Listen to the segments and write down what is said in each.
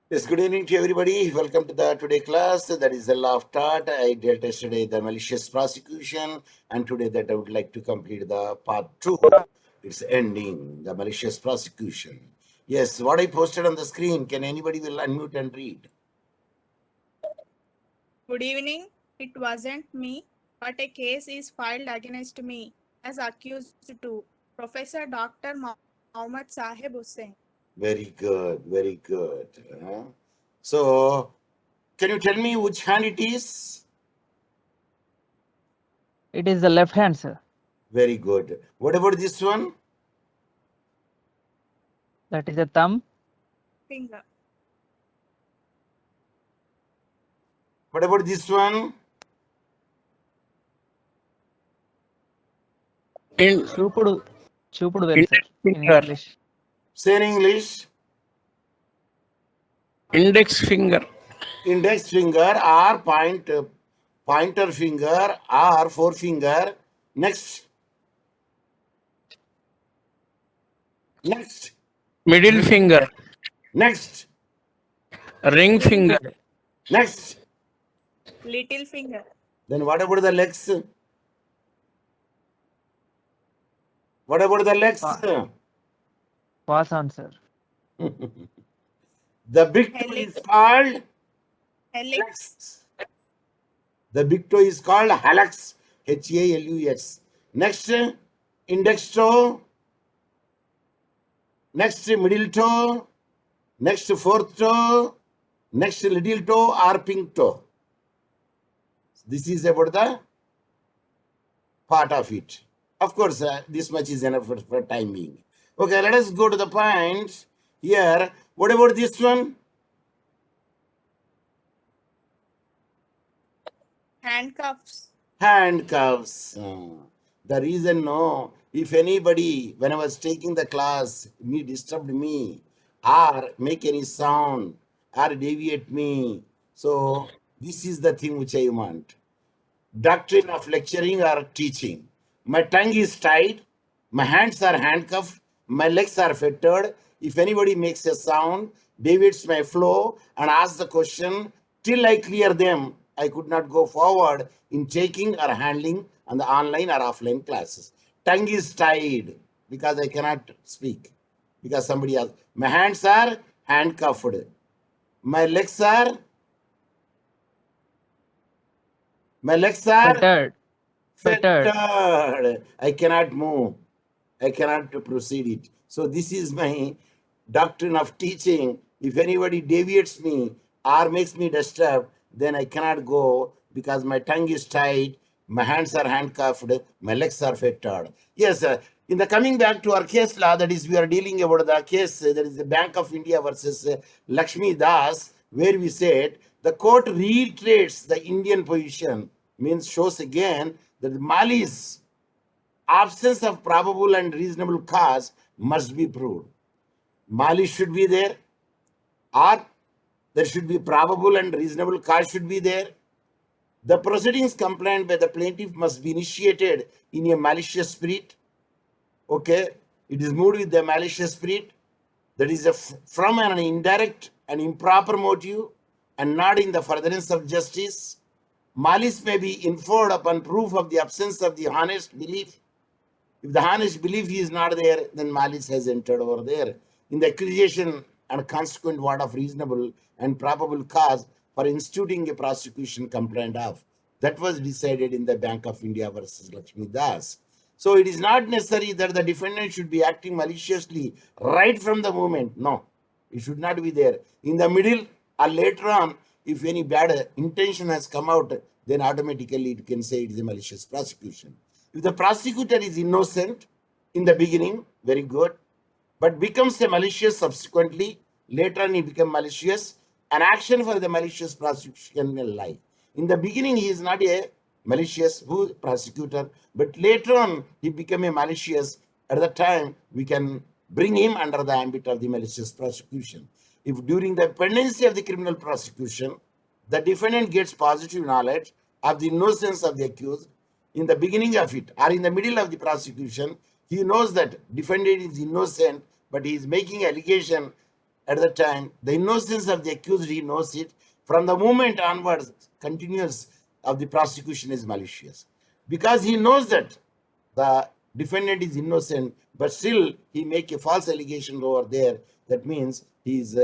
Yes, good evening to everybody. Welcome to the today class. That is the law of tort. I dealt yesterday the malicious prosecution, and today that I would like to complete the part 2. It's ending the malicious prosecution. Yes, what I posted on the screen. Can anybody will unmute and read? Good evening. It wasn't me, but a case is filed against me as accused to Professor Dr. Mohammad Sahib Hussain. Very good, very good. So, can you tell me which hand it is? It is the left hand, sir. Very good. What about this one? That is the thumb. Finger. What about this one? చూపుడు చూపుడు వేలు, sir, in finger. English. Say in English. Index finger. Index finger or pointer finger or forefinger. Next. Middle finger. Next. Ring finger. Next. Little finger. Then what about the legs? What about the legs? Pass on, sir. The big toe Helix. is called Helix. hallux. The big toe is called hallux. H-A-L-U-X. Next, index toe. Next, middle toe. Next, fourth toe. Next, little toe or pink toe. This is about the part of it. Of course, this much is enough for time being. Okay, let us go to the point here. What about this one? Handcuffs. Handcuffs. The reason, no, if anybody, when I was taking the class, me disturbed me or make any sound or deviate me. So this is the thing which I want. Doctrine of lecturing or teaching. My tongue is tied, my hands are handcuffed, my legs are fettered. If anybody makes a sound, deviates my flow and asks the question, till I clear them, I could not go forward in taking or handling on the online or offline classes. Tongue is tied because I cannot speak because somebody else. My hands are handcuffed. My legs are Fettered. fettered. I cannot move. I cannot proceed it. So this is my doctrine of teaching. If anybody deviates me or makes me disturb, then I cannot go because my tongue is tied, my hands are handcuffed, my legs are fettered. Yes, in the coming back to our case law, that is, we are dealing about the case, that is the Bank of India versus Lakshmi Das, where we said the court reiterates the Indian position, means shows again that malice, absence of probable and reasonable cause must be proved. Malice should be there, or there should be probable and reasonable cause should be there. The proceedings complained by the plaintiff must be initiated in a malicious spirit. Okay, it is moved with the malicious spirit. That is from an indirect and improper motive and not in the furtherance of justice. Malice may be inferred upon proof of the absence of the honest belief. If the honest belief is not there, then malice has entered over there. In the accusation and consequent word of reasonable and probable cause for instituting a prosecution complaint of. That was decided in the Bank of India versus Lakshmi Das. So it is not necessary that the defendant should be acting maliciously right from the moment. No, it should not be there. In the middle or later on, if any bad intention has come out, then automatically it can say it is a malicious prosecution. If the prosecutor is innocent in the beginning, very good, but becomes a malicious subsequently, later on he becomes malicious, an action for the malicious prosecution will lie. In the beginning, he is not a malicious prosecutor, but later on he became a malicious. At the time, we can bring him under the ambit of the malicious prosecution. If during the pendency of the criminal prosecution, the defendant gets positive knowledge of the innocence of the accused, in the beginning of it or in the middle of the prosecution, he knows that defendant is innocent, but he is making allegation at the time, the innocence of the accused, he knows it. From the moment onwards, continuous of the prosecution is malicious. Because he knows that the defendant is innocent, but still he make a false allegation over there. That means his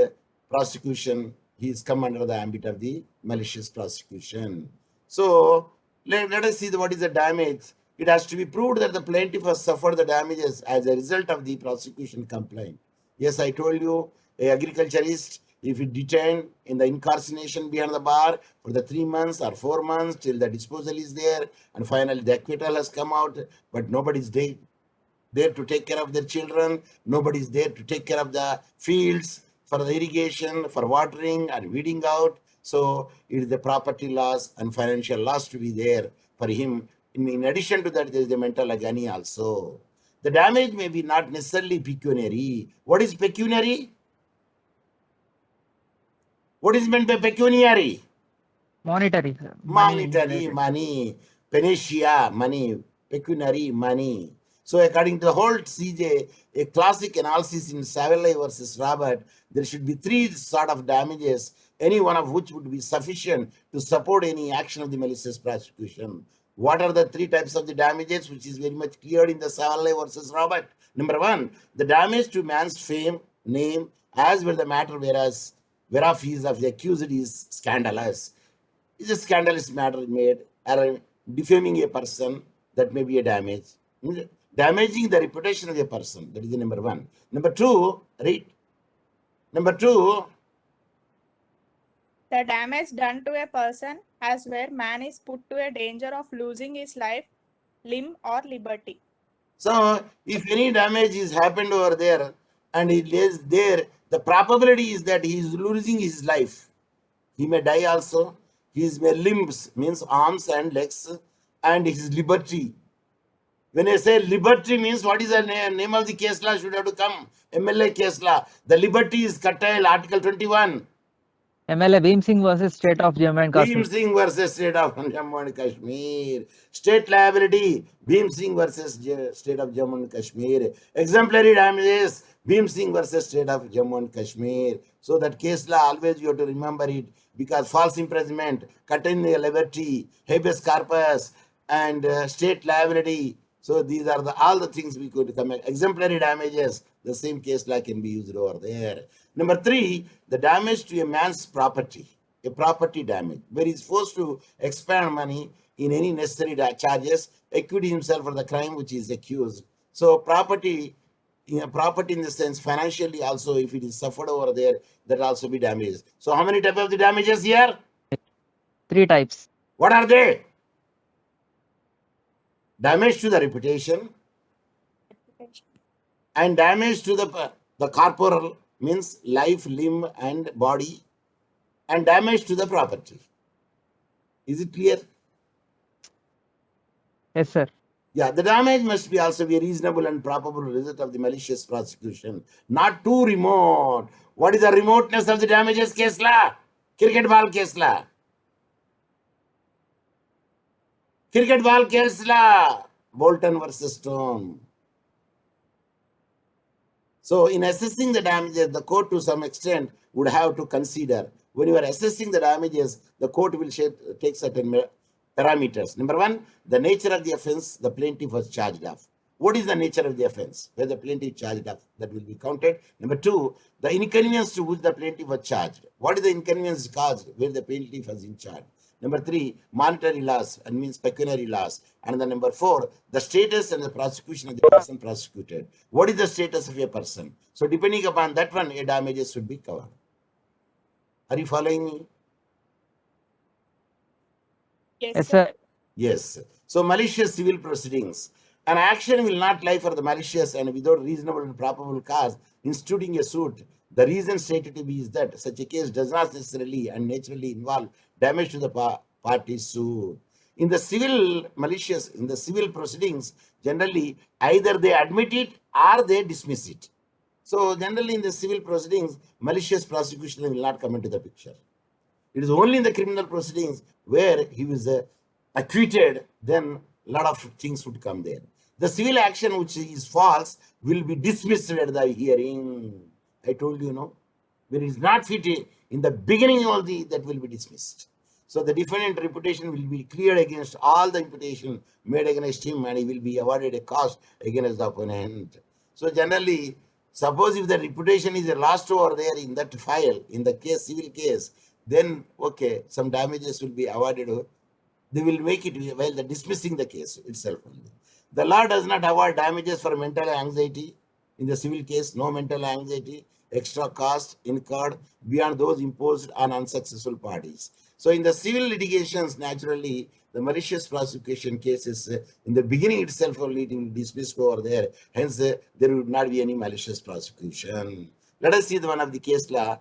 prosecution, he is come under the ambit of the malicious prosecution. So let us see what is the damage. It has to be proved that the plaintiff has suffered the damages as a result of the prosecution complaint. Yes, I told you, a agriculturist, if he detained in the incarceration behind the bar for the 3 months or 4 months till the disposal is there, and finally the acquittal has come out, but nobody is there to take care of their children, nobody is there to take care of the fields for the irrigation, for watering and weeding out. So it is the property loss and financial loss to be there for him. In addition to that, there is the mental agony also. The damage may be not necessarily pecuniary. What is pecuniary? What is meant by pecuniary? Monetary, sir. Monetary, related. money. Panacea, money. Pecuniary, money. So according to the Holt CJ, a classic analysis in Saville versus Robert, there should be 3 sort of damages, any one of which would be sufficient to support any action of the malicious prosecution. What are the 3 types of the damages, which is very much clear in the Saville versus Robert? Number 1, the damage to man's fame, name, as well the matter whereof he is of the accused is scandalous. Is a scandalous matter made, or defaming a person, that may be a damage. Damaging the reputation of a person, that is the number 1. Number 2, read. Number 2, The damage done to a person as where man is put to a danger of losing his life, limb, or liberty. so if any damage is happened over there and he lays there, the probability is that he is losing his life. He may die also. His limbs, means arms and legs, and his liberty. When I say liberty means, what is the name of the case law should have to come? MLA case law. The liberty is curtailed, Article 21. MLA Bhim Singh versus State of Jammu and Kashmir. Bhim Singh versus State of Jammu and Kashmir. State liability, Bhim Singh versus State of Jammu and Kashmir. Exemplary damages, Bhim Singh versus State of Jammu and Kashmir. So that case law, always you have to remember it, because false imprisonment, curtailing the liberty, habeas corpus, and state liability. So these are all the things we could come. Exemplary damages, the same case law can be used over there. Number 3, the damage to a man's property, a property damage, where he is forced to expend money in any necessary charges, acquit himself for the crime which he is accused. So property in the sense financially also, if it is suffered over there, that also be damages. So how many types of the damages here? 3 types. What are they? Damage to the reputation, and damage to the corporal, means life, limb, and body, and damage to the property. Is it clear? Yes, sir. Yeah, the damage must be also be a reasonable and probable result of the malicious prosecution, not too remote. What is the remoteness of the damages case law? Cricket ball case law. Cricket ball case law, Bolton versus Stone. So in assessing the damages, the court to some extent would have to consider, when you are assessing the damages, the court will take certain parameters. Number 1, the nature of the offense the plaintiff was charged of. What is the nature of the offense where the plaintiff charged of? That will be counted. Number 2, the inconvenience to which the plaintiff was charged. What is the inconvenience caused where the plaintiff was in charge? Number 3, monetary loss, and means pecuniary loss. And the number 4, the status and the prosecution of the person prosecuted. What is the status of a person? So depending upon that one, a damages should be covered. Are you following me? Yes, sir. Yes. So malicious civil proceedings. An action will not lie for the malicious and without reasonable and probable cause instituting a suit. The reason stated to be is that such a case does not necessarily and naturally involve damage to the parties sued. In the civil proceedings, generally either they admit it or they dismiss it. So generally in the civil proceedings, malicious prosecution will not come into the picture. It is only in the criminal proceedings where he was acquitted, then a lot of things would come there. The civil action which is false will be dismissed at the hearing. I told you, no? when it is not fit in the beginning only, that will be dismissed. So the defendant reputation will be cleared against all the imputation made against him, and he will be awarded a cost against the opponent. So generally, suppose if the reputation is lost over there in that file, in the case, civil case, then okay, some damages will be awarded. They will make it while the dismissing the case itself only. The law does not award damages for mental anxiety in the civil case. No mental anxiety, extra cost incurred beyond those imposed on unsuccessful parties. So in the civil litigations, naturally, the malicious prosecution cases in the beginning itself only it will be dismissed over there. Hence, there would not be any malicious prosecution. Let us see the one of the case law.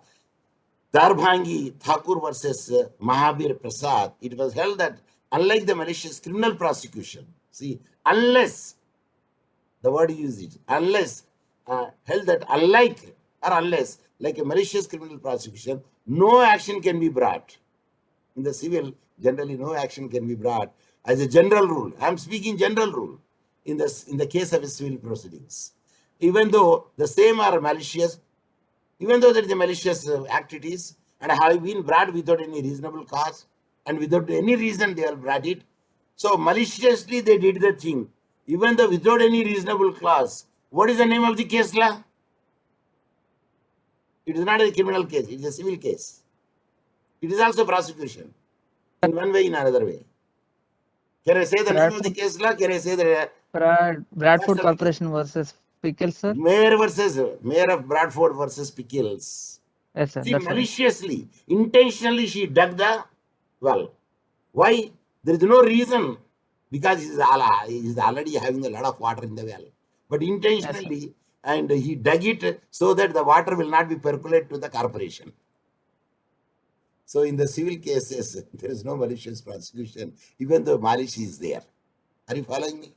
Darbhangi Thakur versus Mahabir Prasad. It was held that unlike the malicious criminal prosecution, see, unless the word used it, unless held that unlike or unless, like a malicious criminal prosecution, no action can be brought. In the civil, generally no action can be brought as a general rule. I am speaking general rule in the case of civil proceedings. Even though the same are malicious, even though there is a malicious activities and have been brought without any reasonable cause and without any reason they have brought it. So maliciously they did the thing, even though without any reasonable cause. What is the name of the case law? It is not a criminal case, it is a civil case. It is also prosecution in one way, in another way. Can I say the name of the case law? Can I say the Bradford Corporation versus Pickles, sir? Mayor of Bradford versus Pickles. Yes, sir. See, That's right. maliciously, intentionally she dug the well. Why? There is no reason, because he is already having a lot of water in the well. But intentionally, and he dug it so that the water will not be percolated to the corporation. So in the civil cases, there is no malicious prosecution, even though malice is there. Are you following me?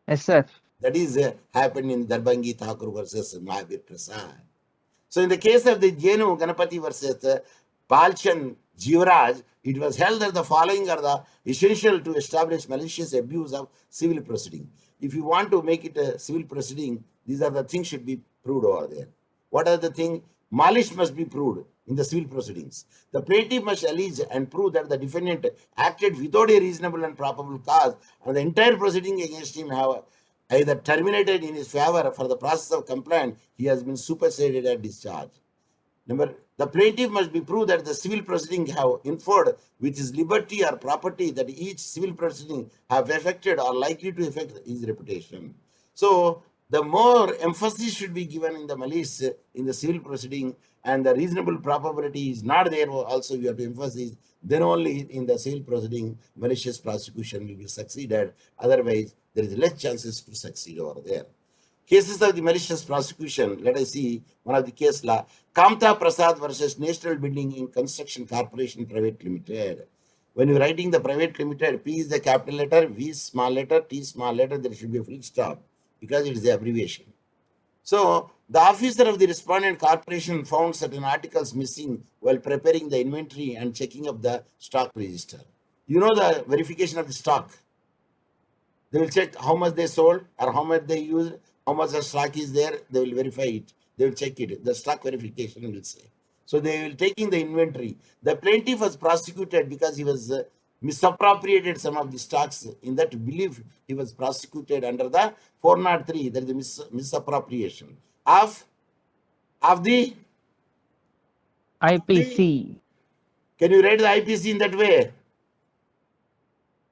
Yes, sir. That is happened in Darbhangi Thakur versus Mahabir Prasad. So in the case of the Jenu Ganapati versus Palchan Jivaraj, it was held that the following are the essential to establish malicious abuse of civil proceeding. If you want to make it a civil proceeding, these are the things should be proved over there. What are the things? Malice must be proved in the civil proceedings. The plaintiff must allege and prove that the defendant acted without a reasonable and probable cause, and the entire proceeding against him have either terminated in his favor for the process of complaint, he has been superseded or discharged. The plaintiff must be proved that the civil proceeding have inferred with his liberty or property that each civil proceeding have affected or likely to affect his reputation. So the more emphasis should be given in the malice in the civil proceeding, and the reasonable probability is not there, also you have to emphasize, then only in the civil proceeding malicious prosecution will be succeeded. Otherwise, there is less chances to succeed over there. Cases of the malicious prosecution, let us see one of the case law. Kamta Prasad versus National Building and Construction Corporation Private Limited. When you're writing the private limited, P is the capital letter, V is small letter, T is small letter, there should be a full stop because it is the abbreviation. So the officer of the respondent corporation found certain articles missing while preparing the inventory and checking of the stock register. You know the verification of the stock. They will check how much they sold or how much they used, how much the stock is there. They will verify it. They will check it. The stock verification will say. So they will taking the inventory. The plaintiff was prosecuted because he was misappropriated some of the stocks. In that belief, he was prosecuted under the 403. There is a misappropriation of the IPC. Can you write the IPC in that way?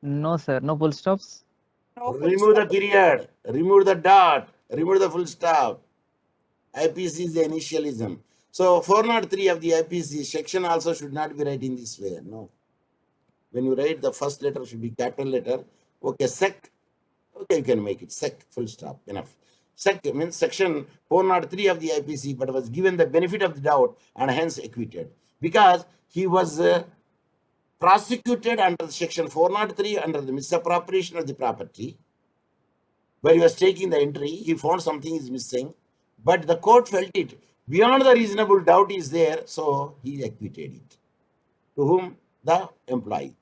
No, sir. No full stops. No full Remove the stop. period, remove the dot, remove the full stop. IPC is the initialism. So 403 of the IPC section also should not be written in this way. No. When you write, the first letter should be capital letter. Okay, sec. Okay, you can make it sec, full stop, enough. Sec means section 403 of the IPC, but was given the benefit of the doubt and hence acquitted. Because he was prosecuted under section 403 under the misappropriation of the property, where he was taking the entry, he found something is missing, but the court felt it beyond the reasonable doubt is there, so he acquitted it. To whom? The employee.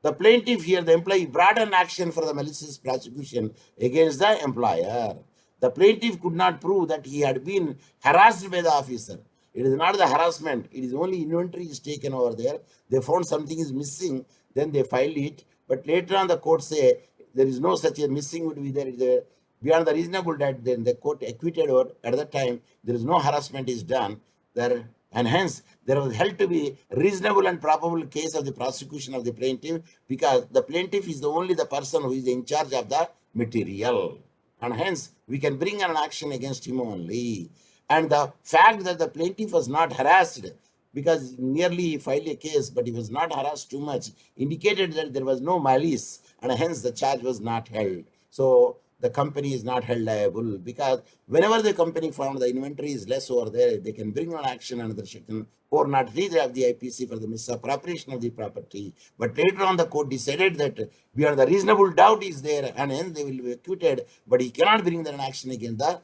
The plaintiff here, the employee, brought an action for the malicious prosecution against the employer. The plaintiff could not prove that he had been harassed by the officer. It is not the harassment. It is only inventory is taken over there. They found something is missing, then they filed it. But later on, the court say there is no such a missing would be there. Beyond the reasonable doubt, then the court acquitted, or at that time there is no harassment is done there, and hence there was held to be reasonable and probable case of the prosecution of the plaintiff, because the plaintiff is the only the person who is in charge of the material, and hence we can bring an action against him only. And the fact that the plaintiff was not harassed, because nearly he filed a case, but he was not harassed too much, indicated that there was no malice, and hence the charge was not held. So the company is not held liable, because whenever the company found the inventory is less over there, they can bring an action under section 403 of the IPC for the misappropriation of the property. But later on, the court decided that beyond the reasonable doubt is there, and hence they will be acquitted, but he cannot bring an action against the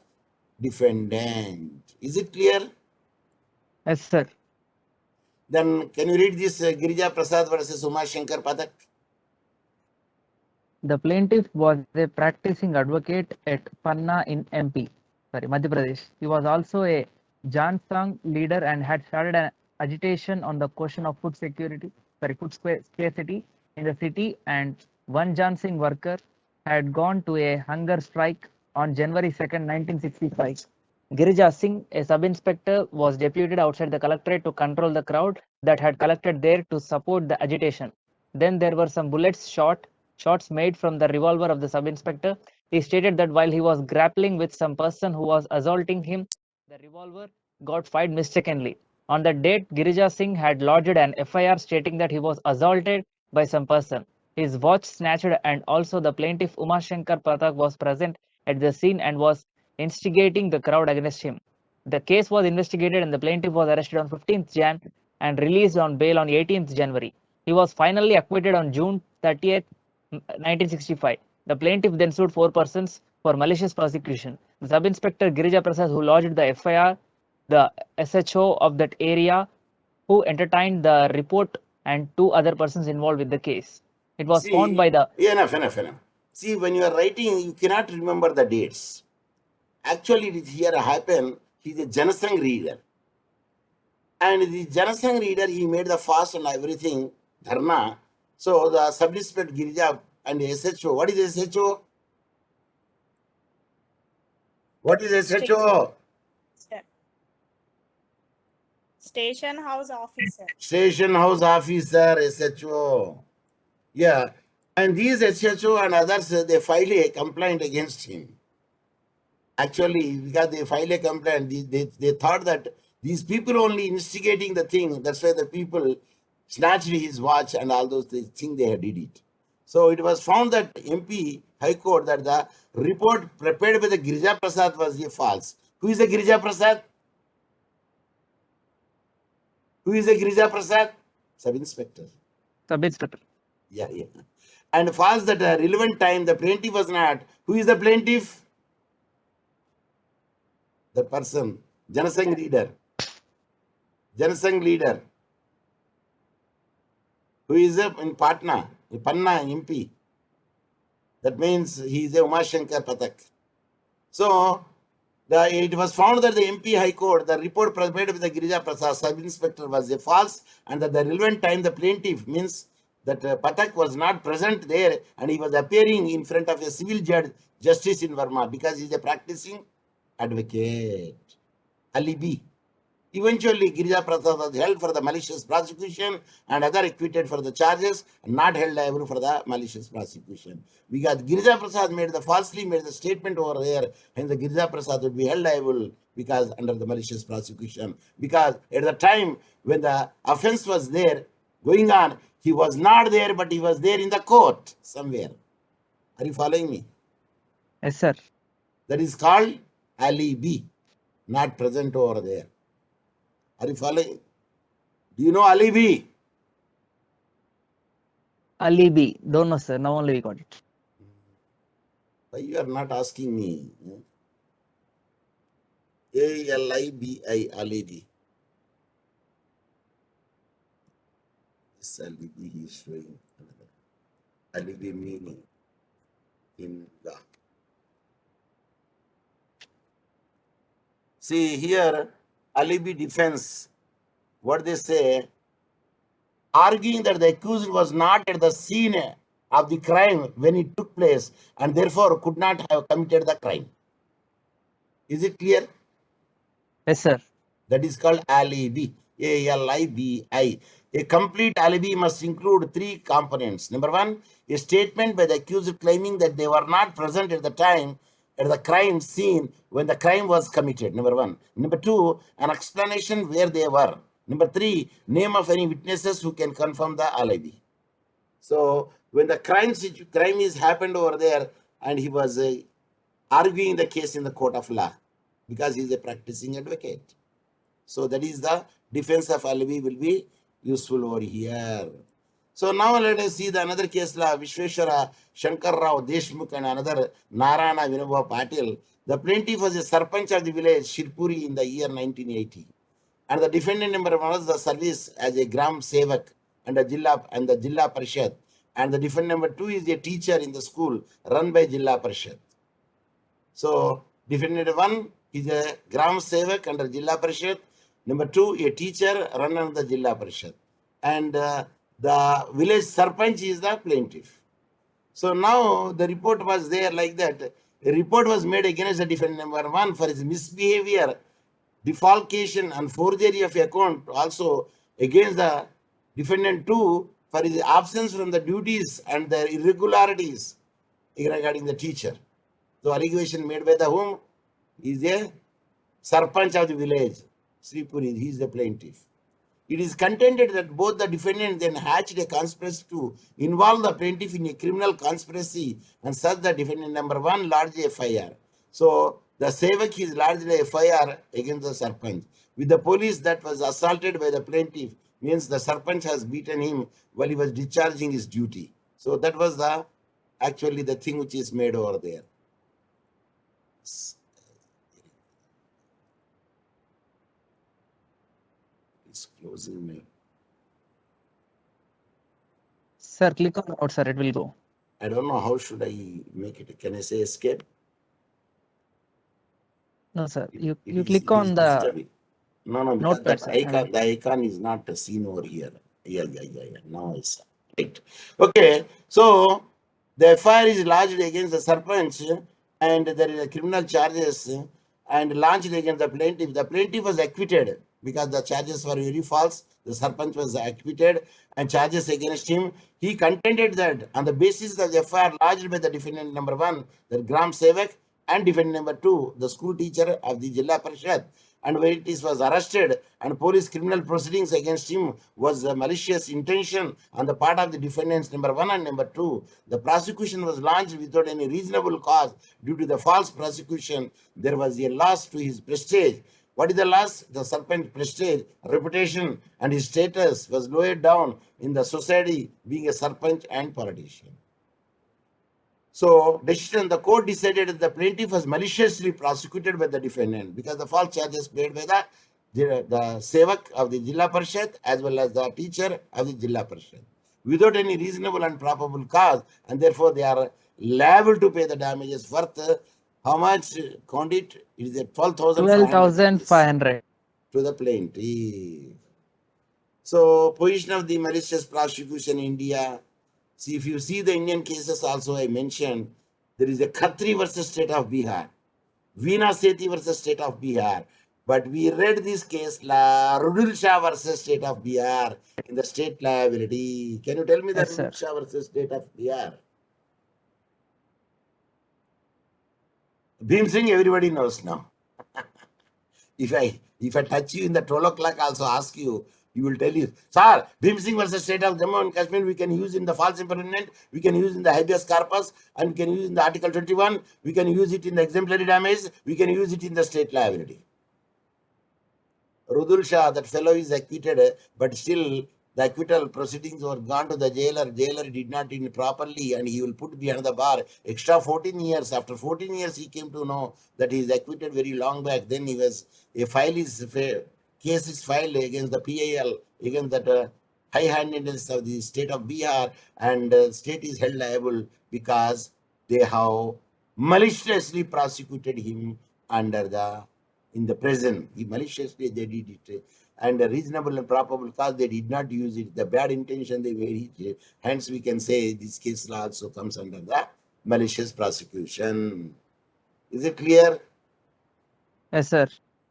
defendant. Is it clear? Yes, sir. Then can you read this Girija Prasad versus Uma Shankar Pathak? The plaintiff was a practicing advocate at Panna in Madhya Pradesh. He was also a Jansang leader and had started an agitation on the question of food scarcity in the city. And one Jansing worker had gone to a hunger strike on January 2nd, 1965. Girija Singh, a sub-inspector, was deputed outside the collectorate to control the crowd that had collected there to support the agitation. Then there were some shots made from the revolver of the sub-inspector. He stated that while he was grappling with some person who was assaulting him, the revolver got fired mistakenly. On that date, Girija Singh had lodged an FIR stating that he was assaulted by some person. His watch snatched, and also the plaintiff Uma Shankar Pathak was present at the scene and was instigating the crowd against him. The case was investigated and the plaintiff was arrested on 15th Jan and released on bail on 18th January. He was finally acquitted on June 30th, 1965. The plaintiff then sued 4 persons for malicious prosecution. The sub-inspector Girija Prasad, who lodged the FIR, the SHO of that area, who entertained the report, and 2 other persons involved with the case. It was found by the... Enough. See, when you are writing, you cannot remember the dates. Actually, it here happened, he's a Janasangh reader. And the Janasangh reader, he made the fast and everything, dharna. So the sub-inspector Girija and SHO, what is SHO? What is SHO? Station house officer. Station house officer, SHO. Yeah. And these SHO and others, they filed a complaint against him. Actually, because they filed a complaint, they thought that these people only instigating the thing. That's why the people snatched his watch and all those things they had did it. So it was found that MP High Court that the report prepared by the Girija Prasad was false. Who is the Girija Prasad? Who is the Girija Prasad? Sub-inspector. Sub-inspector. Yeah. And false that relevant time the plaintiff was not. Who is the plaintiff? The person, Janasangh leader. Janasangh leader. Who is in Patna, Panna MP. That means he is a Uma Shankar Pathak. So, it was found that the MP High Court, the report prepared by the Girija Prasad sub-inspector was a false, and that the relevant time the plaintiff means that Pathak was not present there, and he was appearing in front of a civil justice in Burma because he is a practicing advocate. Alibi. Eventually, Girija Prasad was held for the malicious prosecution and other acquitted for the charges, and not held liable for the malicious prosecution. Because Girija Prasad falsely made the statement over there, and the Girija Prasad would be held liable because under the malicious prosecution. Because at the time when the offense was there, going on, he was not there, but he was there in the court somewhere. Are you following me? Yes, sir. That is called alibi, not present over there. Are you following? Do you know alibi? Alibi. Don't know, sir. Now only we got it. Why you are not asking me? ALIBI, alibi. This alibi he is showing. Alibi meaning in the. See here, alibi defense, what they say, arguing that the accused was not at the scene of the crime when it took place and therefore could not have committed the crime. Is it clear? Yes, sir. That is called alibi. ALIBI. A complete alibi must include three components. Number one, a statement by the accused claiming that they were not present at the time at the crime scene when the crime was committed. Number one. Number two, an explanation where they were. Number three, name of any witnesses who can confirm the alibi. So when the crime is happened over there, and he was arguing the case in the court of law because he is a practicing advocate. So that is the defense of alibi will be useful over here. So now let us see the another case law, Vishweshwara Shankar Rao Deshmukh and another Narayana Vinoba Patil. The plaintiff was a sarpanch of the village Shirpuri in the year 1980. And the defendant number one was the service as a Gram Sevak and the Jilla Parishad. And the defendant number two is a teacher in the school run by Jilla Parishad. So defendant one is a Gram Sevak under Jilla Parishad. Number two, a teacher run under the Jilla Parishad. And the village sarpanch is the plaintiff. So now the report was there like that. A report was made against the defendant number one for his misbehavior, defalcation and forgery of account, also against the defendant two for his absence from the duties and the irregularities regarding the teacher. The allegation made by the whom is a sarpanch of the village, Sripuri, he is the plaintiff. It is contended that both the defendants then hatched a conspiracy to involve the plaintiff in a criminal conspiracy and such the defendant number one lodged a FIR. So the Sevak is lodged a FIR against the sarpanch. With the police that was assaulted by the plaintiff means the sarpanch has beaten him while he was discharging his duty. So that was the actually the thing which is made over there. It's closing me. Sir, click on out, sir. It will go. I don't know how should I make it. Can I say escape? No, sir. You It click is on the disturbing. No, because notepad, that sir. icon, the icon is not seen over here. Yeah. Now I saw. Right. Okay. So the FIR is lodged against the sarpanch, and there is a criminal charges and launched against the plaintiff. The plaintiff was acquitted because the charges were very false. The sarpanch was acquitted and charges against him. He contended that on the basis of the FIR lodged by the defendant number one, the Gram Sevak, and defendant number two, the school teacher of the Jilla Parishad, and when it was arrested and police criminal proceedings against him was a malicious intention on the part of the defendants number one and number two. The prosecution was launched without any reasonable cause. Due to the false prosecution, there was a loss to his prestige. What is the loss? The serpent prestige, reputation, and his status was lowered down in the society, being a serpent and politician. So, decision, the court decided that the plaintiff was maliciously prosecuted by the defendant because the false charges made by the Sevak of the Jilla Parishad as well as the teacher of the Jilla Parishad without any reasonable and probable cause, and therefore they are liable to pay the damages worth how much? Count it. It is 12,500 to the plaintiff. So, position of the malicious prosecution in India. See, if you see the Indian cases also I mentioned, there is a Khatri versus state of Bihar, Veena Sethi versus state of Bihar. But we read this case, Rudul Shah versus state of Bihar in the state liability. Can you tell me Yes, the sir. Rudul Shah versus state of Bihar? Bhim Singh, everybody knows now. If I touch you in the 12 o'clock, also ask you, you will tell you, sir, Bhim Singh versus state of Jammu and Kashmir, we can use in the false imprisonment, we can use in the habeas corpus, and we can use in the Article 21, we can use it in the exemplary damage, we can use it in the state liability. Rudul Shah, that fellow is acquitted, but still the acquittal proceedings were gone to the jailer. Jailer did not in properly, and he will put behind the bar extra 14 years. After 14 years, he came to know that he is acquitted very long back. Then he was case is filed against the PIL, against that high-handedness of the state of Bihar, and state is held liable because they have maliciously prosecuted him under the in the present. If maliciously they did it, and a reasonable and probable cause they did not use it, the bad intention they made it. Hence, we can say this case law also comes under the malicious prosecution. Is it clear? Yes, sir.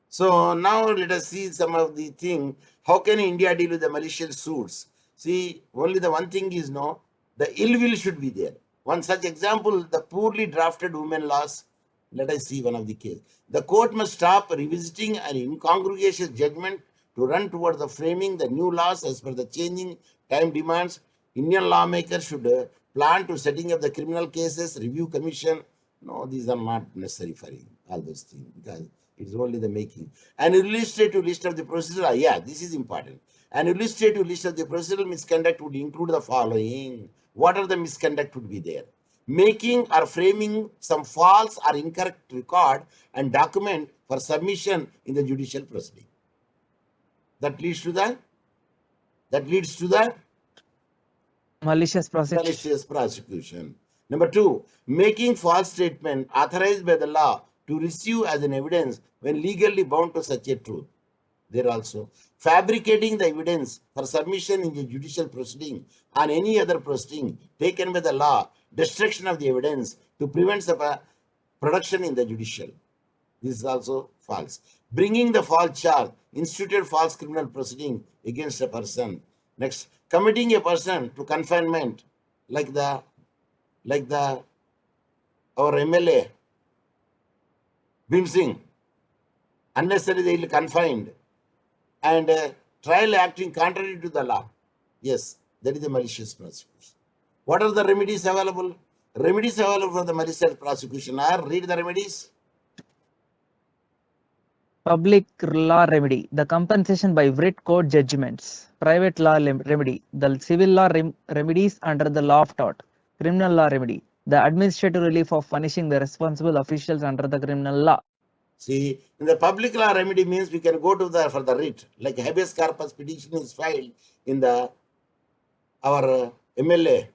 So now let us see some of the thing. How can India deal with the malicious suits? See, only the one thing is no, the ill will should be there. One such example, the poorly drafted women laws. Let us see one of the case. The court must stop revisiting an incongruous judgment to run towards the framing the new laws as per the changing time demands. Indian lawmakers should plan to setting up the criminal cases review commission. No, these are not necessary for all those things because it's only the making. An illustrative list of the procedural, yeah, this is important. An illustrative list of the procedural misconduct would include the following. What are the misconduct would be there? Making or framing some false or incorrect record and document for submission in the judicial proceeding. That leads to the Malicious prosecution. malicious prosecution. Number 2, making false statement authorized by the law to receive as an evidence when legally bound to such a truth. There also, fabricating the evidence for submission in the judicial proceeding on any other proceeding taken by the law, destruction of the evidence to prevent the production in the judicial. This is also false. Bringing the false charge, instituted false criminal proceeding against a person. Next, committing a person to confinement, like the our MLA Bhim Singh, unnecessarily confined and trial acting contrary to the law. Yes, that is the malicious prosecution. What are the remedies available? Remedies available for the malicious prosecution are, read the remedies. Public law remedy, the compensation by writ court judgments. Private law remedy, the civil law remedies under the law of tort. Criminal law remedy, the administrative relief of punishing the responsible officials under the criminal law. See, in the public law remedy means we can go to the for the writ, like habeas corpus petition is filed in the our MLA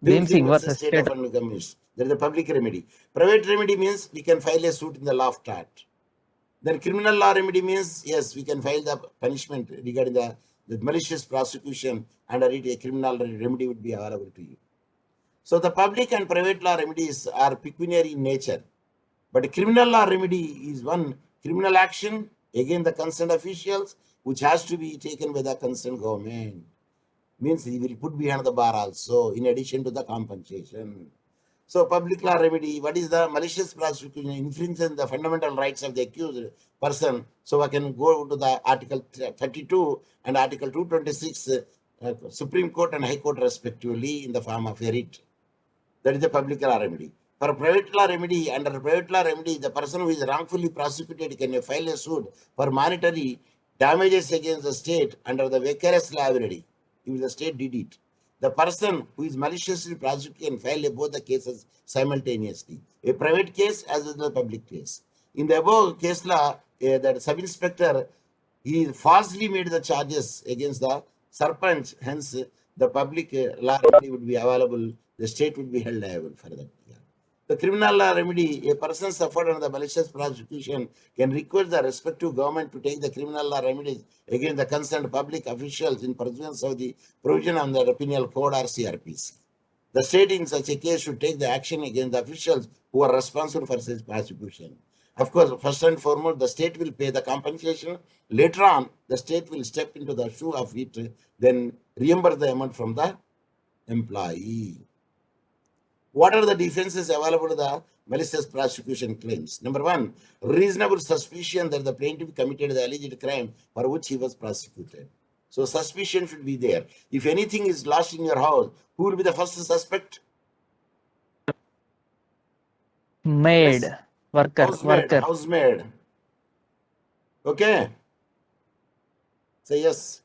Bhim Singh versus versus State State. of Andhra Commission. There is a public remedy. Private remedy means we can file a suit in the law of tort. Then criminal law remedy means, yes, we can file the punishment regarding the malicious prosecution, under it a criminal remedy would be available to you. So the public and private law remedies are pecuniary in nature. But criminal law remedy is one criminal action against the concerned officials, which has to be taken by the concerned government. Means he will put behind the bar also, in addition to the compensation. So public law remedy, what is the malicious prosecution? Infringing the fundamental rights of the accused person. So I can go to the Article 32 and Article 226, Supreme Court and High Court respectively, in the form of a writ. That is the public law remedy. For private law remedy, under private law remedy, the person who is wrongfully prosecuted can file a suit for monetary damages against the state under the vicarious liability, if the state did it. The person who is maliciously prosecuted can file both the cases simultaneously, a private case as well as a public case. In the above case law, that sub-inspector, he falsely made the charges against the sarpanch, hence the public law remedy would be available, the state would be held liable for that. The criminal law remedy, a person suffered under the malicious prosecution can request the respective government to take the criminal law remedies against the concerned public officials in pursuance of the provision of the Penal Code or CRPC. The state in such a case should take the action against the officials who are responsible for such prosecution. Of course, first and foremost, the state will pay the compensation. Later on, the state will step into the shoe of it, then reimburse the amount from the employee. What are the defenses available to the malicious prosecution claims? Number 1, reasonable suspicion that the plaintiff committed the alleged crime for which he was prosecuted. So suspicion should be there. If anything is lost in your house, who will be the first suspect? Maid, Yes. worker. Housemaid. Okay. Say yes.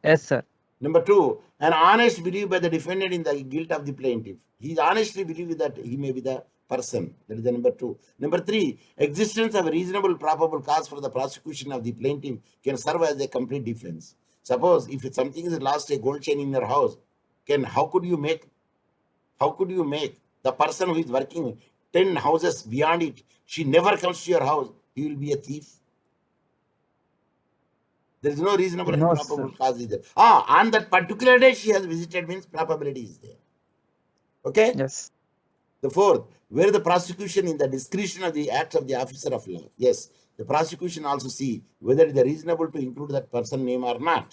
Yes, sir. Number 2, an honest belief by the defendant in the guilt of the plaintiff. He honestly believes that he may be the person. That is the number 2. Number 3, existence of a reasonable probable cause for the prosecution of the plaintiff can serve as a complete defense. Suppose if something is lost, a gold chain in your house, how could you make the person who is working 10 houses beyond it, she never comes to your house. he will be a thief? There is no reasonable and No, probable sir. cause either. On that particular day she has visited means probability is there. Okay? Yes. The fourth, where the prosecution in the discretion of the acts of the officer of law. Yes, the prosecution also see whether it is reasonable to include that person name or not.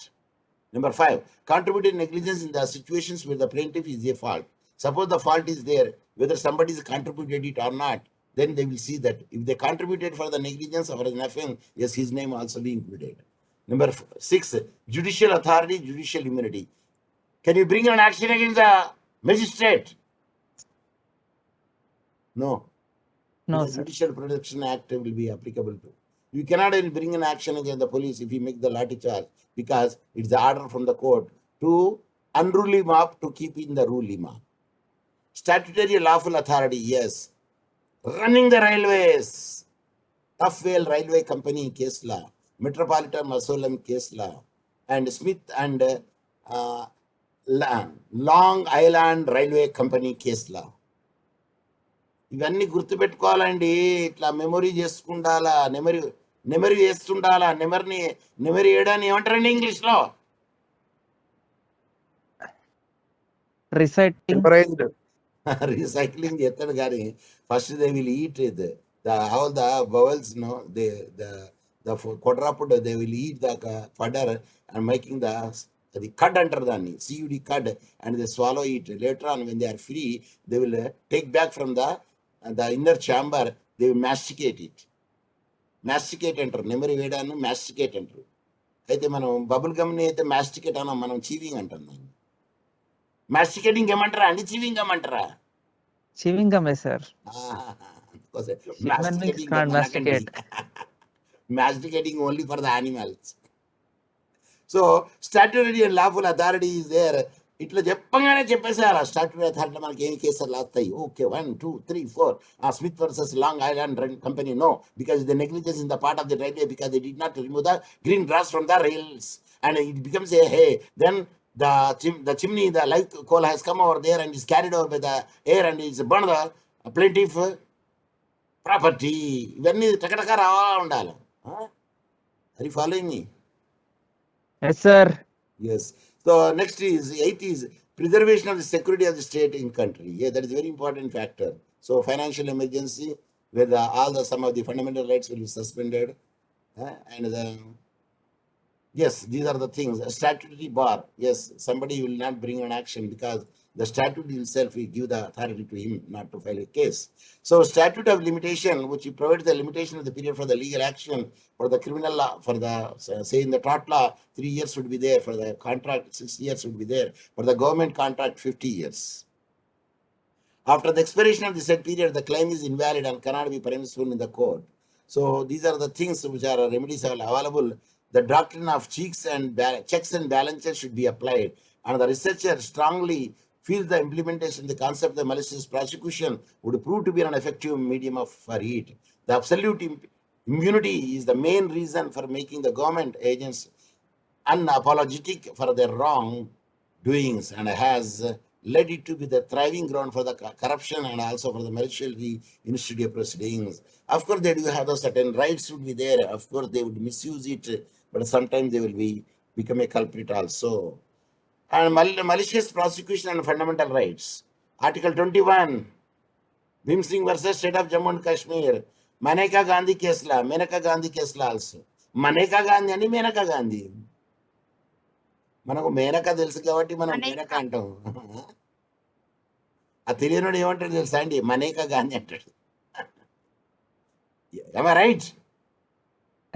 Number 5, contributed negligence in the situations where the plaintiff is a fault. Suppose the fault is there, whether somebody has contributed it or not, then they will see that if they contributed for the negligence or an offense, yes, his name also be included. Number 6, judicial authority, judicial immunity. Can you bring an action against the magistrate? No. No, The sir. Judicial Protection Act will be applicable to. You cannot bring an action against the police if you make the lathi charge, because it's the order from the court to unruly mob to keep in the ruly mob. Statutory lawful authority, yes. Running the railways, Tufwell Railway Company case law, Metropolitan Museum case law, and Smith and Long Island Railway Company case law. ఇవన్నీ గుర్తుపెట్టుకోవాలండి. ఇట్లా memory చేసుకుండాలా, నెమరి వేస్తుండాలా. నెమరి వేయడాన్ని ఏమంటారండి ఇంగ్లీష్లో? Reciting. Recycling చేస్తాడు కానీ first they will eat all the బవల్స్ no the కొడ్రాపుడ్ they will eat the fodder and making the అది కడ్ అంటారు దాన్ని, C U D cud, and they swallow it. Later on when they are free they will take back from the inner chamber, they will masticate it. Masticate అంటారు, నెమరి వేయడాన్ని మ్యాస్టికేట్ అంటారు. అయితే మనం bubble గమ్ని అయితే మ్యాస్టికేట్ అన్నాం, మనం చీవింగ్ అంటాం దాన్ని. మ్యాస్టికేటింగ్ ఏమంటారా అండి, చీవింగ్ ఏమంటారా? Chewing gum, yes, sir. Human beings can't masticate. Masticating only for the animals. So statutory and lawful authority is there. ఇట్లా చెప్పంగానే చెప్పేసారు స్టాట్యూటరీ అథారిటీ మనకి ఏమి కేసులు వస్తాయి. Okay, 1 2 3 4 Smith versus Long Island company, no, because the negligence in the part of the railway, because they did not remove the green grass from the rails and it becomes a hay. Then the chimney, the live coal has come over there and is carried over by the air and is burned the plaintiff property. ఇవన్నీ టకటక రావాలా ఉండాలి. Are you following me? Yes, sir. Yes. So next is 8 is preservation of the security of the state in country. Yeah, that is a very important factor. So financial emergency where some of the fundamental rights will be suspended, and yes, these are the things. A statutory bar, yes, somebody will not bring an action because the statute itself will give the authority to him not to file a case. So statute of limitation, which provides the limitation of the period for the legal action, for the criminal law, for the, say in the tort law, 3 years would be there, for the contract 6 years would be there, for the government contract 50 years. After the expiration of the said period, the claim is invalid and cannot be permissible in the court. So these are the things which are remedies are available. The doctrine of checks and balances should be applied, and the researcher strongly feels the implementation of the concept of the malicious prosecution would prove to be an effective medium for it. The absolute immunity is the main reason for making the government agents unapologetic for their wrong doings, and has led it to be the thriving ground for the corruption and also for the maliciously instituted proceedings. Of course, they do have the certain rights would be there. Of course, they would misuse it, but sometimes they will become a culprit also. And malicious prosecution and fundamental rights. Article 21, Bhim Singh versus State of Jammu and Kashmir. Maneka Gandhi case law, Menaka Gandhi case law also. Maneka Gandhi and Menaka Gandhi. మనకు మేనక తెలుసు కాబట్టి మనం మేనక అంటాం. ఆ తెలియనోడు ఏమంటాడు తెలుసా అండి, మనేకా గాంధీ అంటాడు. రైట్?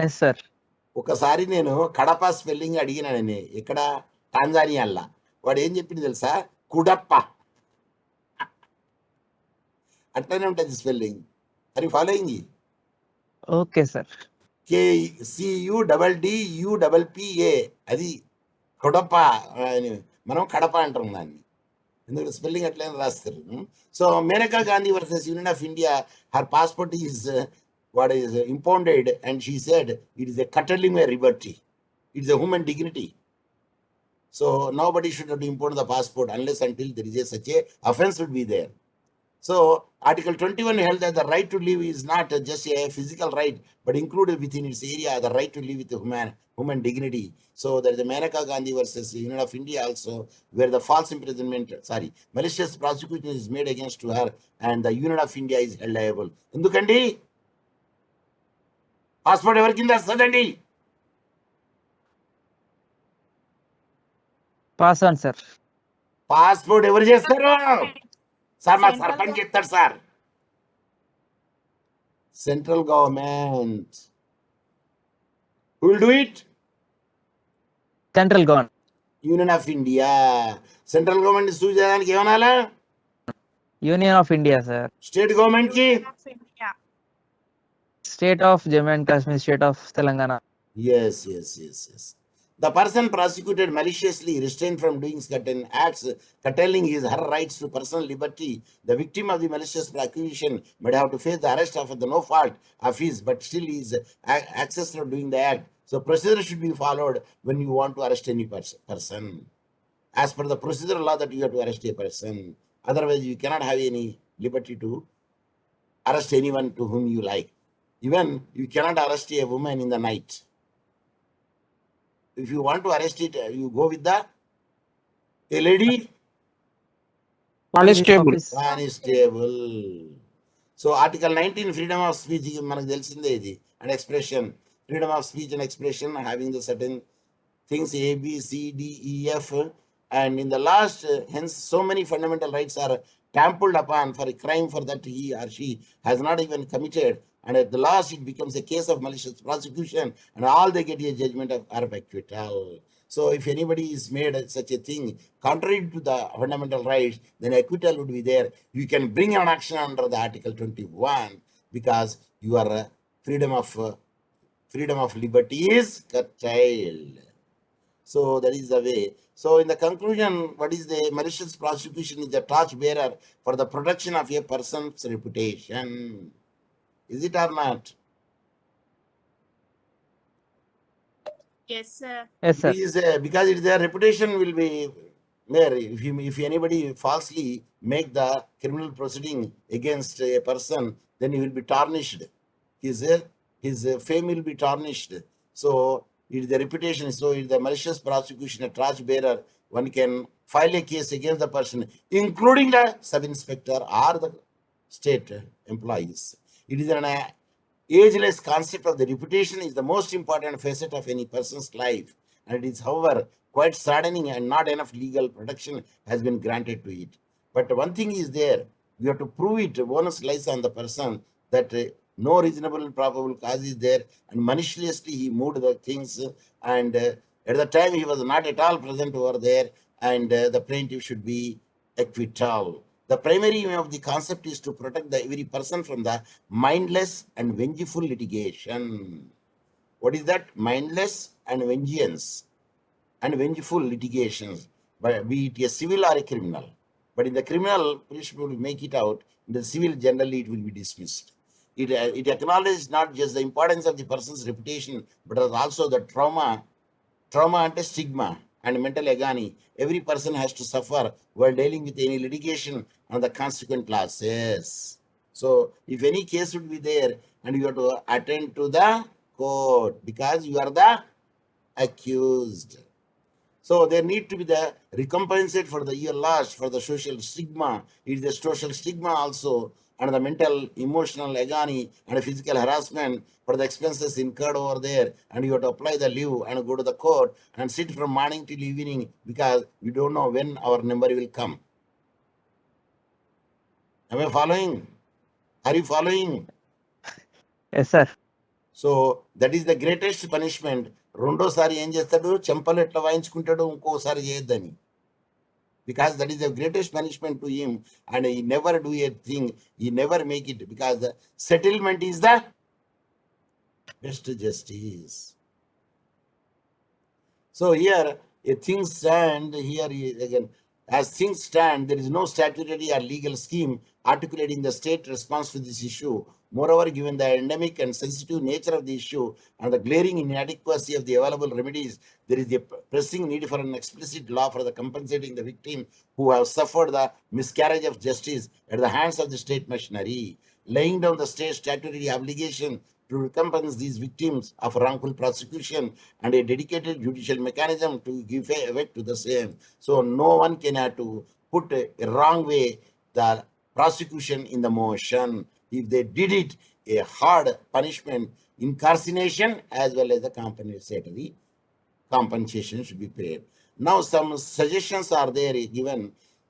Yes, sir. ఒకసారి నేను కడప స్పెల్లింగ్ అడిగినానని, ఇక్కడ టాంజానియాల్లా. వాడు ఏం చెప్పింది తెలుసా, కుడప్ప. అట్లనే ఉంటుంది స్పెల్లింగ్. అది ఫాలోయింగ్. Okay, sir. KCUDDUPPA, అది కొడప్ప. మనం కడప అంటాం దాన్ని, ఎందుకంటే స్పెల్లింగ్ అట్లనే రాస్తారు. So Maneka Gandhi versus union of India, her passport is what is impounded, and she said it is a curtailing my liberty, it is a human dignity. So nobody should have to impound the passport unless until there is such a offense would be there. So Article 21 held that the right to live is not just a physical right, but included within its area the right to live with human dignity. So there is the Maneka Gandhi versus Union of India also, where the false imprisonment, malicious prosecution is made against her, and the Union of India is held liable. ఎందుకండి passport ఎవరి కింద వస్తుందండి? Pass on, sir. Passport ఎవరు చేస్తారు? Sir మా Central sarpanch చెప్తాడు sir. Central government. Who will do it? Central government. Union of India. Central government సూ చేయడానికి ఏమనాలా? Union of India, sir. State government కి Union of India. State of Jammu and Kashmir, State of Telangana. yes. The person prosecuted maliciously restrained from doing certain acts curtailing his her rights to personal liberty. The victim of the malicious prosecution might have to face the arrest of the no fault of his, but still he is access of doing the act. So procedure should be followed when you want to arrest any person. As per the procedural law that you have to arrest a person. Otherwise, you cannot have any liberty to arrest anyone to whom you like. Even you cannot arrest a woman in the night. If you want to arrest it, you go with a lady Constable. Office. constable. So Article 19, freedom of speech, మనకు తెలిసిందే ఇది, and expression. Freedom of speech and expression having the certain things A, B, C, D, E, F, and in the last, hence so many fundamental rights are trampled upon for a crime for that he or she has not even committed, and at the last it becomes a case of malicious prosecution, and all they get a judgment of acquittal. So if anybody is made such a thing contrary to the fundamental rights, then acquittal would be there. You can bring an action under the Article 21 because your freedom of liberty is curtailed. So that is the way. So in the conclusion, what is the malicious prosecution is the torch bearer for the protection of a person's reputation. Is it or not? Yes, sir. Yes, sir. It is because it is their reputation will be there. If anybody falsely make the criminal proceeding against a person, then he will be tarnished. His fame will be tarnished. So it is the reputation. So it is the malicious prosecution, a torch bearer. One can file a case against the person, including the sub-inspector or the state employees. It is an ageless concept of the reputation is the most important facet of any person's life, and it is, however, quite saddening and not enough legal protection has been granted to it. But one thing is there, you have to prove it. Onus lies on the person that no reasonable and probable cause is there, and maliciously he moved the things, and at the time he was not at all present over there, and the plaintiff should be acquittal. The primary aim of the concept is to protect every person from the mindless and vengeful litigation. What is that? Mindless and vengeance and vengeful litigations, but be it a civil or a criminal. But in the criminal, police will make it out. In the civil, generally, it will be dismissed. It acknowledges not just the importance of the person's reputation, but also the trauma and stigma and mental agony every person has to suffer while dealing with any litigation on the consequent losses. So if any case would be there, and you have to attend to the court because you are the accused. So there need to be the recompensate for the year lost, for the social stigma. It is the social stigma also, and the mental, emotional agony and physical harassment for the expenses incurred over there. And you have to apply the leave and go to the court and sit from morning till evening because we don't know when our number will come. Am I following? Are you following? Yes, sir. So that is the greatest punishment. రెండోసారి ఏం చేస్తాడు? చెంపలు ఎట్లా వాయించుకుంటాడు ఇంకోసారి చేయొద్దని. Because that is the greatest punishment to him, and he never do a thing, he never make it, because the settlement is the best justice. So here a thing stand here again, As things stand, there is no statutory or legal scheme articulating the state response to this issue. Moreover, given the endemic and sensitive nature of the issue and the glaring inadequacy of the available remedies, there is a pressing need for an explicit law for the compensating the victim who have suffered the miscarriage of justice at the hands of the state machinery, laying down the state statutory obligation to recompense these victims of wrongful prosecution and a dedicated judicial mechanism to give effect to the same. So no one can have to put a wrong way the prosecution in the motion. If they did it, a hard punishment, incarceration as well as the compensatory compensation should be paid. Now some suggestions are there given.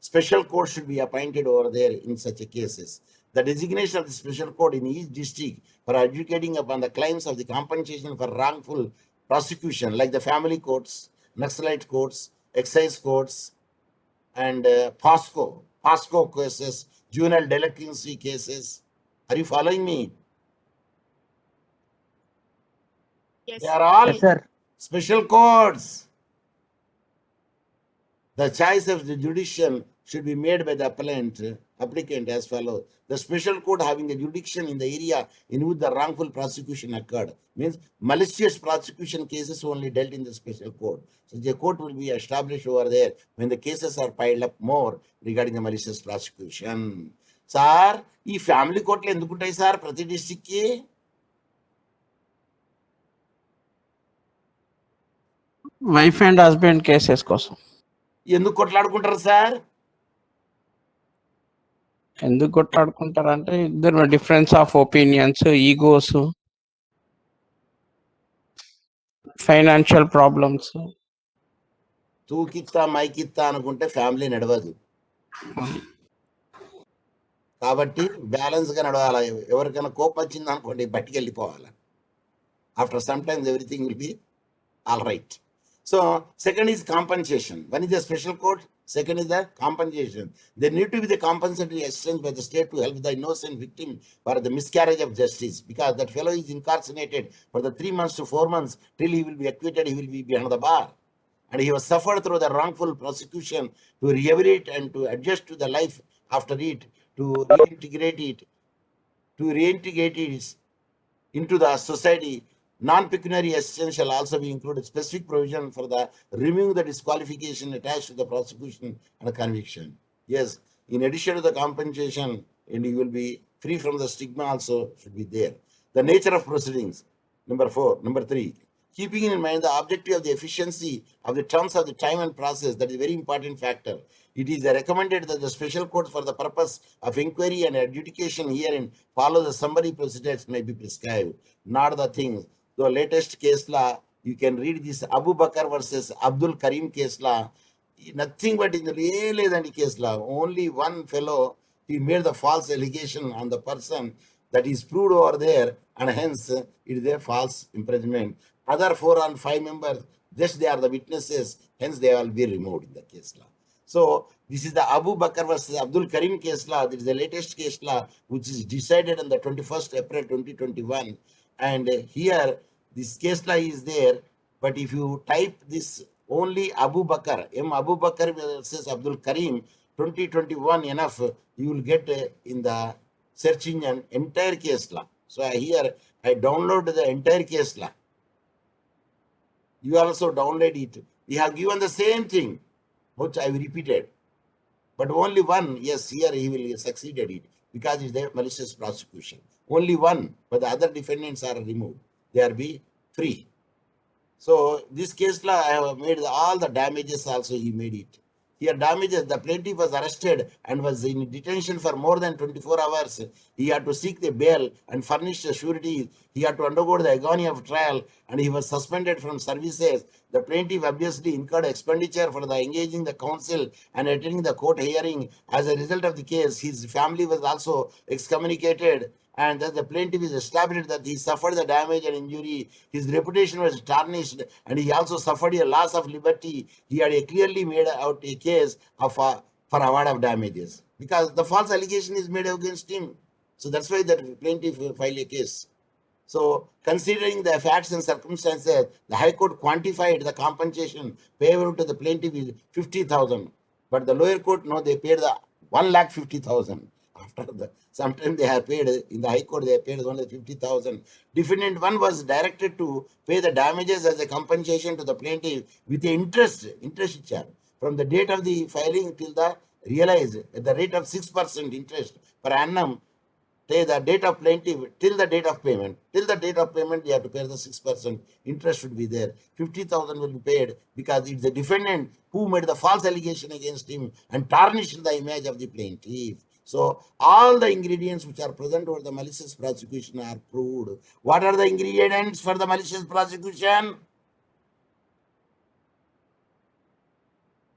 Special court should be appointed over there in such a cases. The designation of the special court in each district for adjudicating upon the claims of the compensation for wrongful prosecution, like the family courts, Naxalite courts, excise courts, and POSCO cases, juvenile delinquency cases. Are you following me? Yes. They are all Yes, sir. special courts. The choice of the judicial should be made by the applicant as follows. The special court having the jurisdiction in the area in which the wrongful prosecution occurred. Means malicious prosecution cases only dealt in the special court. So the court will be established over there when the cases are piled up more regarding the malicious prosecution. Sir ఈ family కోర్టులు ఎందుకు ఉంటాయి sir ప్రతి district కి? Wife and husband cases కోసం. ఎందుకు కొట్లాడుకుంటారు sir? ఎందుకు కొట్లాడుకుంటారంటే ఇద్దరు difference of opinions, egos, financial problems. తూకిత్తా మైకిత్తా అనుకుంటే ఫ్యామిలీ నడవదు. కాబట్టి బ్యాలెన్స్ గా నడవాలి. ఎవరికైనా కోపం వచ్చింది అనుకోండి బయటికి వెళ్ళిపోవాలి. After some times everything will be all right. So second is compensation. One is the special court, second is the compensation. There need to be the compensatory assistance by the state to help the innocent victim for the miscarriage of justice, because that fellow is incarcerated for the 3 months to 4 months till he will be acquitted, he will be behind the bar. And he was suffered through the wrongful prosecution to rehabilitate and to adjust to the life after it, to reintegrate it into the society. Non-pecuniary assistance shall also be included. Specific provision for the removing the disqualification attached to the prosecution and the conviction. Yes, in addition to the compensation, and you will be free from the stigma also should be there. The nature of proceedings. Number 3. Keeping in mind the objective of the efficiency of the terms of the time and process, that is a very important factor. It is recommended that the special courts for the purpose of inquiry and adjudication herein follow the summary procedures may be prescribed, not the things. The latest case law, you can read this Abu Bakr versus Abdul Karim case law. Nothing but in the really than the case law. Only one fellow, he made the false allegation on the person that is proved over there, and hence it is a false imprisonment. Other 4 or 5 members, just they are the witnesses, hence they will be removed in the case law. So this is the Abu Bakr versus Abdul Karim case law. This is the latest case law which is decided on the 21st April 2021. And here this case law is there, but if you type this only Abu Bakr, Abu Bakr versus Abdul Karim 2021 enough, you will get in the search engine entire case law. So here I download the entire case law. You also download it. We have given the same thing, which I repeated. But only one, yes, here he will succeed at it because it's the malicious prosecution. Only one, but the other defendants are removed. They are be free. So this case law, I have made all the damages also, he made it. Here damages, the plaintiff was arrested and was in detention for more than 24 hours. He had to seek the bail and furnish the surety. He had to undergo the agony of trial and he was suspended from services. The plaintiff obviously incurred expenditure for the engaging the counsel and attending the court hearing. As a result of the case, his family was also excommunicated, and thus the plaintiff is established that he suffered the damage and injury. His reputation was tarnished, and he also suffered a loss of liberty. He had clearly made out a case of for award of damages because the false allegation is made against him. So that's why that plaintiff filed a case. So considering the facts and circumstances, the High Court quantified the compensation payable to the plaintiff is 50,000. But the lower court, no, they paid the 1,50,000. After the sometime they have paid in the high court, they have paid only 50,000. Defendant one was directed to pay the damages as a compensation to the plaintiff with the interest charge from the date of the filing till the realized at the rate of 6% interest per annum. Say the date of plaintiff till the date of payment. Till the date of payment, you have to pay the 6%. Interest should be there. 50,000 will be paid because it's the defendant who made the false allegation against him and tarnished the image of the plaintiff. So all the ingredients which are present over the malicious prosecution are proved. What are the ingredients for the malicious prosecution?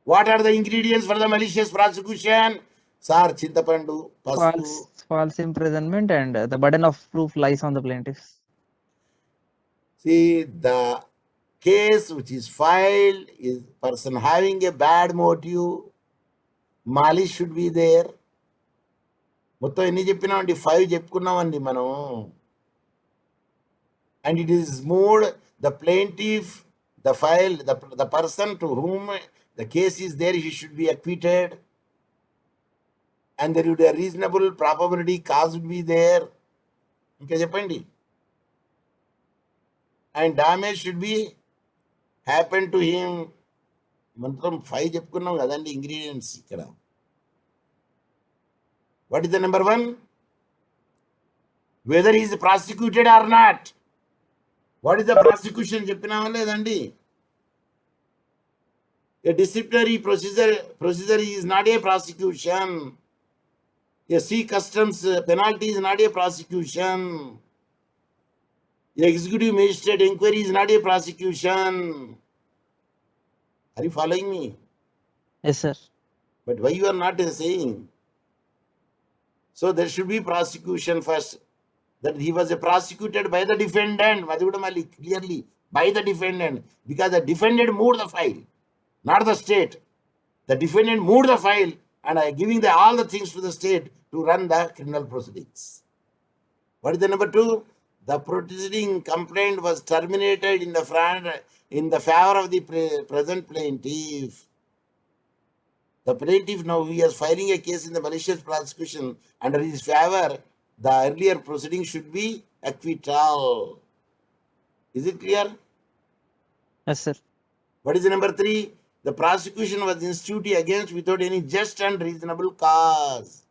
What are the ingredients for the malicious prosecution? Sir, Chintapandu, Pasupu. False imprisonment, and the burden of proof lies on the plaintiffs. See, the case which is filed is person having a bad motive, malice should be there. మొత్తం ఎన్ని చెప్పినామండి? 5 చెప్పుకున్నామండి మనం. And it is moved the plaintiff, the file, the person to whom the case is there, he should be acquitted. And there would be a reasonable probability cause would be there. ఇంకా చెప్పండి. And damage should be happen to him. మొత్తం 5 చెప్పుకున్నాం కదండి ingredients ఇక్కడ. What is the number 1? Whether he is prosecuted or not. What is the prosecution చెప్పినామా లేదండి? A disciplinary procedure is not a prosecution. A sea customs penalty is not a prosecution. A executive magistrate inquiry is not a prosecution. Are you following me? Yes, sir. But why you are not saying? So there should be prosecution first. That he was prosecuted by the defendant. Madhudamali clearly by the defendant, because the defendant moved the file, not the state. The defendant moved the file and giving all the things to the state to run the criminal proceedings. What is the number 2? The proceeding complaint was terminated in the favor of the present plaintiff. The plaintiff now he is filing a case in the malicious prosecution under his favor. The earlier proceeding should be acquittal. Is it clear? Yes, sir. What is the number 3? The prosecution was instituted against without any just and reasonable cause.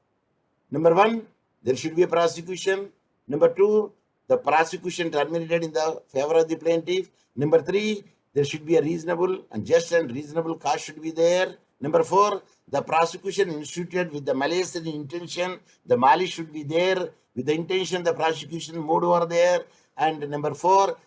Number 1, there should be a prosecution. Number 2, the prosecution terminated in the favor of the plaintiff. Number 3, there should be a reasonable and just and reasonable cause should be there. Number 4, the prosecution instituted with the malice and intention. The malice should be there with the intention. The prosecution moved over there. And number 5,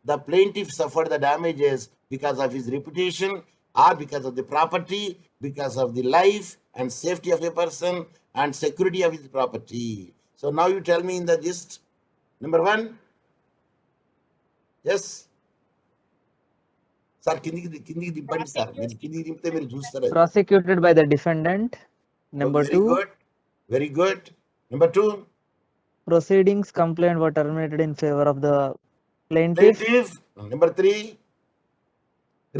the plaintiff suffered the damages because of his reputation or because of the property, because of the life and safety of a person and security of his property. So now you tell me in the gist. Number 1. Yes. Sir, కిందికి దింపండి sir. మీరు కిందికి దింపితే మీరు చూస్తారు. Prosecuted by the defendant. Number 2. Very good. Number 2. Proceedings complaint were terminated in favor of the plaintiff. Number 3.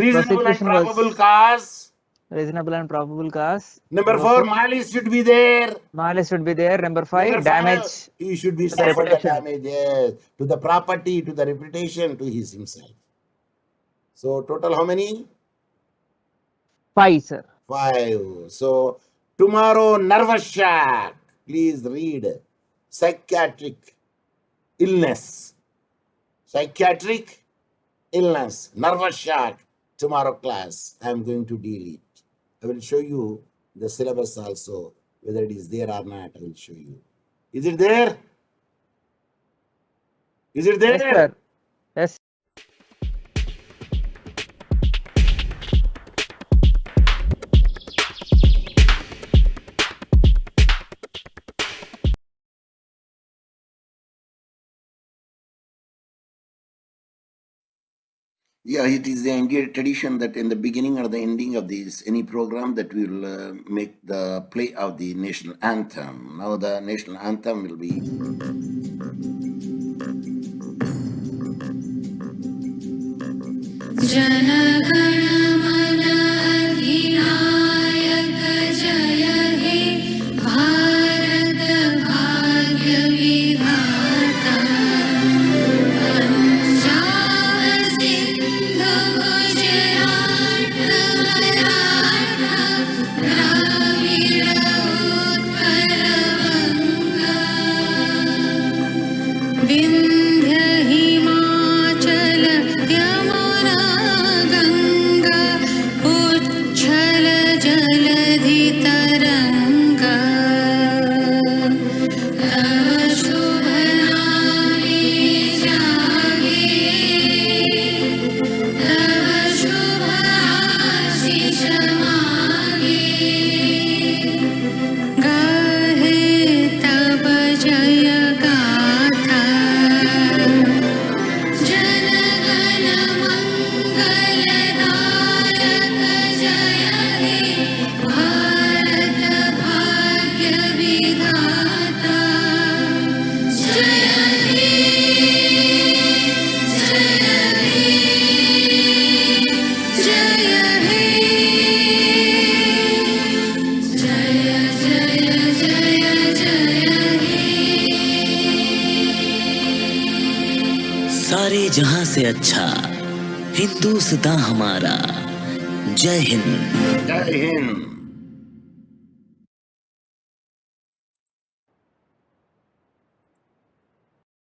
Reasonable and probable cause. Reasonable and probable cause. Number 4. Malice should be there. Malice should be there. Number 5. Damage. He should be suffered the damages to the property, to the reputation, to himself. So total how many? 5, sir. 5. So tomorrow nervous shock. Please read psychiatric illness. Psychiatric illness, nervous shock. Tomorrow class, I am going to deal it. I will show you the syllabus also, whether it is there or not. I will show you. Is it there? Is it there? Yes, sir. Yes. Yeah, it is the Indian tradition that in the beginning or the ending of any program that we will make the play of the national anthem. Now the national anthem will be. Jana Gana Mana Adhinata जहां से अच्छा हिंदुस्तां हमारा। जय Hind. Jai Hind.